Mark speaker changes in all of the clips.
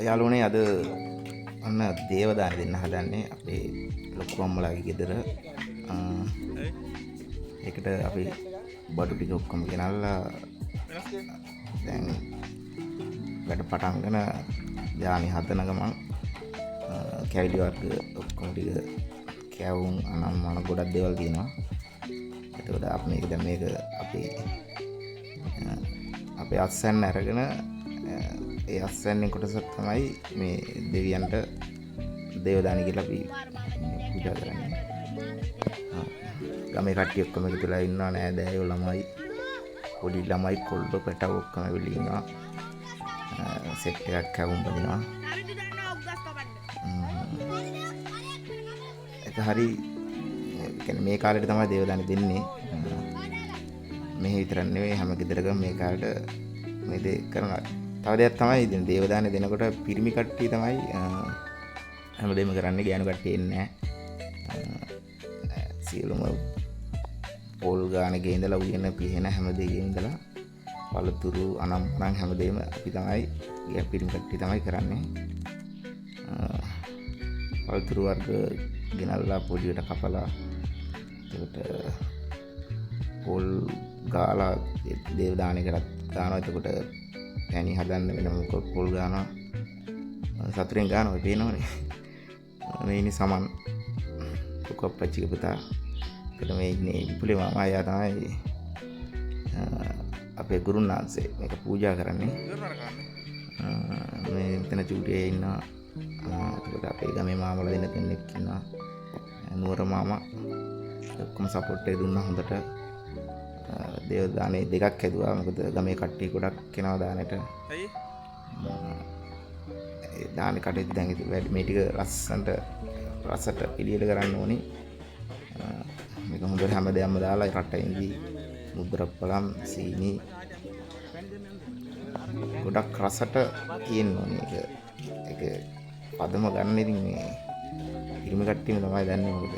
Speaker 1: යාළුවනේ අද ඔන්න දේවදාන දෙන්න හදන්නේ අපේ ලොකු අම්මලාගේ ගෙදර. ඒකට අපි බඩු ටික ඔක්කොම ගෙනල්ලා දැන් වැඩ පටන් ගන්න යානි හදන ගමන් කැවිලි වර්ග ඔක්කොම ටික කැවුම් අනම්මන ගොඩක් දේවල් තියෙනවා. එතකොට අපි මේක දැන් මේක අපේ අස්සන්න අරගෙන ඒ අස්සන්නේ කොටසක් තමයි මේ දෙවියන්ට දේවදාන කියලා අපි පූජා කරන්නේ. ගමේ කට්ටිය ඔක්කොම එකතුලා ඉන්නවා, නෑදෑයෝ ළමයි පොඩි ළමයි කොල්ලෝ පැටව ඔක්කොම වෙලී ඉන්නවා. සෙට් එකක් කැවුම් බඳිනවා. ඒක හරි කියන්නේ මේ කාලේට තමයි දේවදාන දෙන්නේ. මෙහි විතරක් නෙවෙයි හැම ගෙදරකම මේ කාලේට මේ දේ කරනවා. තව දෙයක් තමයි ඉතින් දේවදාන දෙනකොට පිරිමි කට්ටිය තමයි හැමදේම කරන්නේ, ගෑනු කට්ටිය එන්නේ නැහැ. සියලුම පොල් ගානගේ ඉඳලා උයන පිහෙන හැමදේම ඉඳලා පළතුරු අනම්මනම් හැමදේම අපි තමයි පිරිමි කට්ටිය තමයි කරන්නේ. පළතුරු වර්ග ගෙනල්ලා පොඩියට කපලා එතකොට පොල් ගාලා දේවදානයකට දානවා. එතකොට පැණි හදන්න වෙනම පොල් ගානවා, සතුරෙන් ගානවා. පේනවනේ මේ ඉන්නේ සමන් කොප්පච්චිගේ පුතා. එතකොට මේ ඉන්නේ ඉපුලේ මාමා. එයා තමයි අපේ ගුරුනාන්සේ මේක පූජා කරන්නේ. මේ මෙතන චූටියේ ඉන්නවා. එතකොට අපේ ගමේ මාමලා දෙන්න කෙනෙක් ඉන්නවා, නුවර මාමා. ඔක්කොම සපෝට් එක දුන්නා හොඳට. දේවදානේ දෙකක් හැදුවා. මොකද ගමේ කට්ටිය ගොඩක් කෙනා දානෙට. ඇයි? ඒ දානේ කටේ දැන් ඉතින් මේ ටික ලස්සනට රසට පිළියෙල කරන්න ඕනේ. මේක හොඳට හැමදේම දාලා රටෙන්දී මුද්‍රප්පලම් සීනි ගොඩක් රසට තියෙන්න ඕනේ. ඒක පදම ගන්න ඉතින් මේ පිරිමි කට්ටියම තමයි දන්නේ. මොකද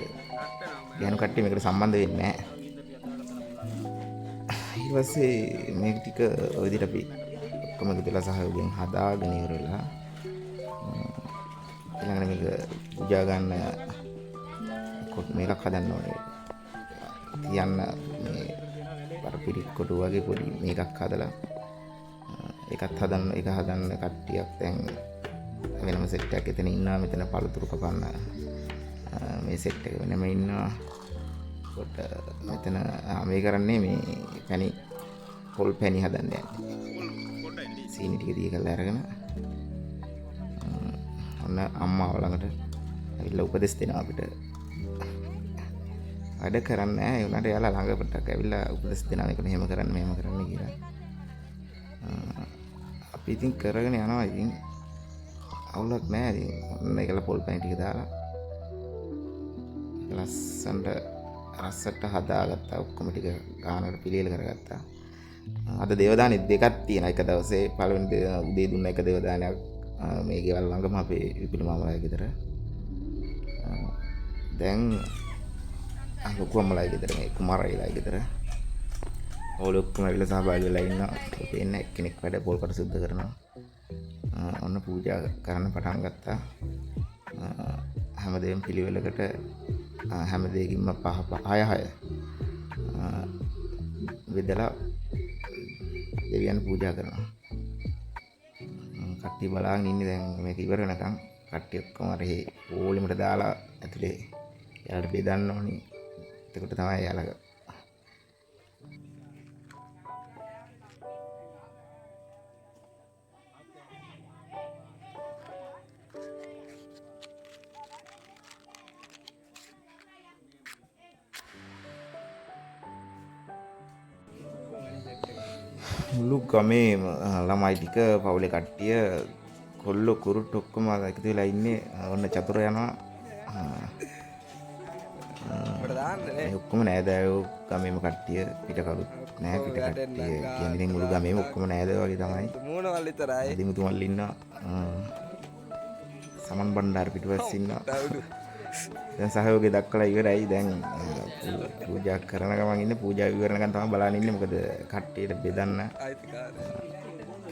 Speaker 1: ගෑනු කට්ටිය මේකට සම්බන්ධ වෙන්නේ නැහැ. ඊට පස්සේ මේක ටික ඔය විදිහට අපි ඔක්කොම එකතුලා සහයෝගයෙන් හදාගෙන ඉවරලා ඊළඟට මේක පූජා ගන්න මේකක් හදන්න ඕනේ. තියන්න මේ පරිපිරික් කොටු වගේ පොඩි මේකක් හදලා ඒකත් හදන්න කට්ටියක් දැන් වෙනම සෙට් එකක් එතන ඉන්නවා. මෙතන පළතුරු කපන්න මේ සෙට් එක වෙනම ඉන්නවා. කොට මෙතන මේ කරන්නේ මේ පැණි පොල් පැණි හදන්න යන්නේ. සීනි ටික දී කරලා අරගෙන ඔන්න අම්මාව ළඟට ඇවිල්ලා උපදෙස් දෙනවා අපිට. වැඩ කරන්නේ නැහැ. ඒ උනාට යාලා ළඟ පොඩ්ඩක් ඇවිල්ලා උපදෙස් දෙනවා මේක මෙහෙම කරන්න කියලා. අපි ඉතින් කරගෙන යනවා. ඉතින් අවුලක් නැහැ. ඉතින් ඔන්න ඒකලා පොල් පැණි ටික දාලා ලස්සනට රසට හදාගත්තා. ඔක්කොම ටික ගානකට පිළියෙල කරගත්තා. අද දේවදානෙ දෙකක් තියෙනවා එක දවසේ. පළවෙනි උදේ දුන්න එක දේවදානයක් මේ ගෙවල් ළඟම අපේ විපිලි මාමලාගේ ගෙදර. දැන් ලොකු අම්මලාගේ ගෙදර මේ කුමාරයිලාගේ ගෙදර ඕලො ඔක්කොම ඇවිල්ලා සහභාගී වෙලා ඉන්නවා. පේන්න එක්කෙනෙක් වැඩ පොල් කට සුද්ධ කරනවා. ඔන්න පූජා කරන්න පටන් ගත්තා. හැමදේම පිළිවෙලකට හැම දෙයකින්ම 6 බෙදලා දෙවියන් පූජා කරනවා. කට්ටිය බලාගෙන ඉන්නේ දැන් මේක ඉවර වෙනකන්. කට්ටිය ඔක්කොම අර හේ ඕලිමට දාලා ඇතුලේ යාලට බෙදන්න ඕනේ. එතකොට තමයි යාලා මුළු ගමේ ළමයි ටික පවුලේ කට්ටිය කොල්ලෝ කුරුට්ට ඔක්කොම එකතු වෙලා ඉන්නේ. ඔන්න චතුර යනවා. ඔක්කොම නෑදෑයෝ ගමේම කට්ටිය. පිට කවුරුත් නැහැ. පිට කට්ටිය කියන්නේ ඉතින් මුළු ගමේම ඔක්කොම නෑදෑයෝ වගේ තමයි. මූණවල් විතරයි. දිමුතුමල් ඉන්නවා. සමන් බණ්ඩාර පිටුපස්සේ ඉන්නවා. දැන් සහයෝගය දක්වලා ඉවරයි. දැන් පූජා කරන ගමන් ඉන්නේ. පූජා ඉවරනකන් තමයි බලන්න ඉන්නේ. මොකද කට්ටියට බෙදන්න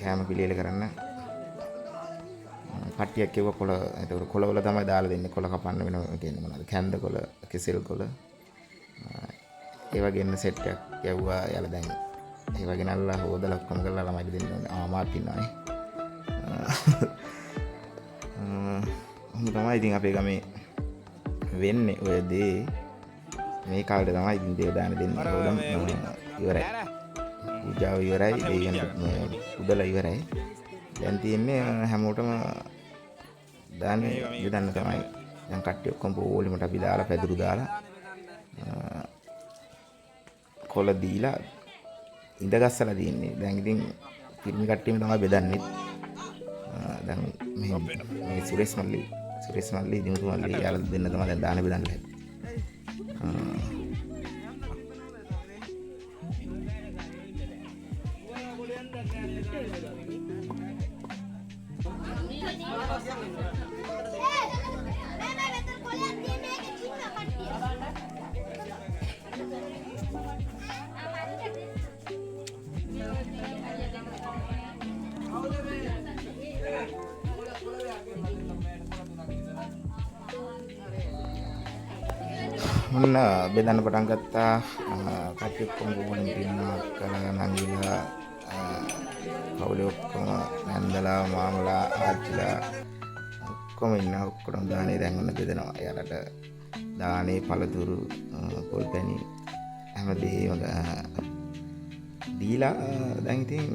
Speaker 1: කෑම පිළියෙල කරන්න කට්ටියක් කිව්ව කොළ එතකොට කොළවල තමයි දාලා දෙන්නේ කොළ කපන්න වෙන කියන්නේ මොනවද කැන්ද කොළ කෙසෙල් කොළ ඒවා ගෙන්න සෙට් එකක් යවුවා යාලා දැන් ඒවා ගෙනල්ලා හොදලා ඔක්කොම කරලා ළමයිට දෙන්න ඕනේ ආමාත් ඉන්නවානේ තමයි ඉතින් අපේ ගමේ වෙන්නේ ඔය දේ මේ කාලේ තමයි ඉතින් දේවදාන දෙන්නේ ඕලම් ඉවරයි පූජාව ඉවරයි දෙවියන්ට උදලා ඉවරයි දැන් තියෙන්නේ හැමෝටම දාන්නේ යදන්න තමයි දැන් කට්ටිය ඔක්කොම පොලිමට අපි දාලා පැදුරු දාලා කොළ දීලා ඉඳගස්සලා තියෙන්නේ දැන් ඉතින් පිරිමි කට්ටියම තමයි බෙදන්නේ දැන් මේ සුරේෂ් මල්ලි දිනුතු මල්ලි යාලා දෙන්න තමයි දැන් දාන බෙදන්නේ ඔන්න බෙදන්න පටන් ගත්තා කට්ටිය ඔක්කොම ගෝවලින් පින්නා කළා නංගිලා කවුලේ ඔක්කොම නැන්දලා මාමලා ආච්චිලා ඔක්කොම ඉන්න ඔක්කොම දානේ දැන් ඔන්න බෙදනවා යාලට දානේ පළතුරු පොල් පැණි හැමදේම දීලා දැන් ඉතින්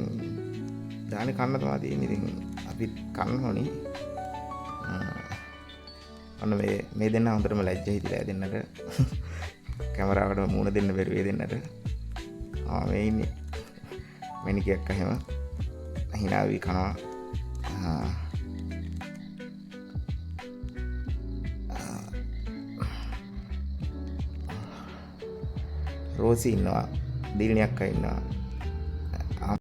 Speaker 1: දානේ කන්න තමයි තියෙන්නේ ඉතින් අපිත් කන්න ඕනේ ඔන්න මේ දෙන්න හොඳටම ලැජ්ජ හිතිලා දෙන්නට කැමරාවට මූණ දෙන්න බැරි වේ දෙන්නට මේ ඉන්නේ මැනිකයක් එහෙම hina වී කනවා රෝසි ඉන්නවා දිල්නියක් ඉන්නවා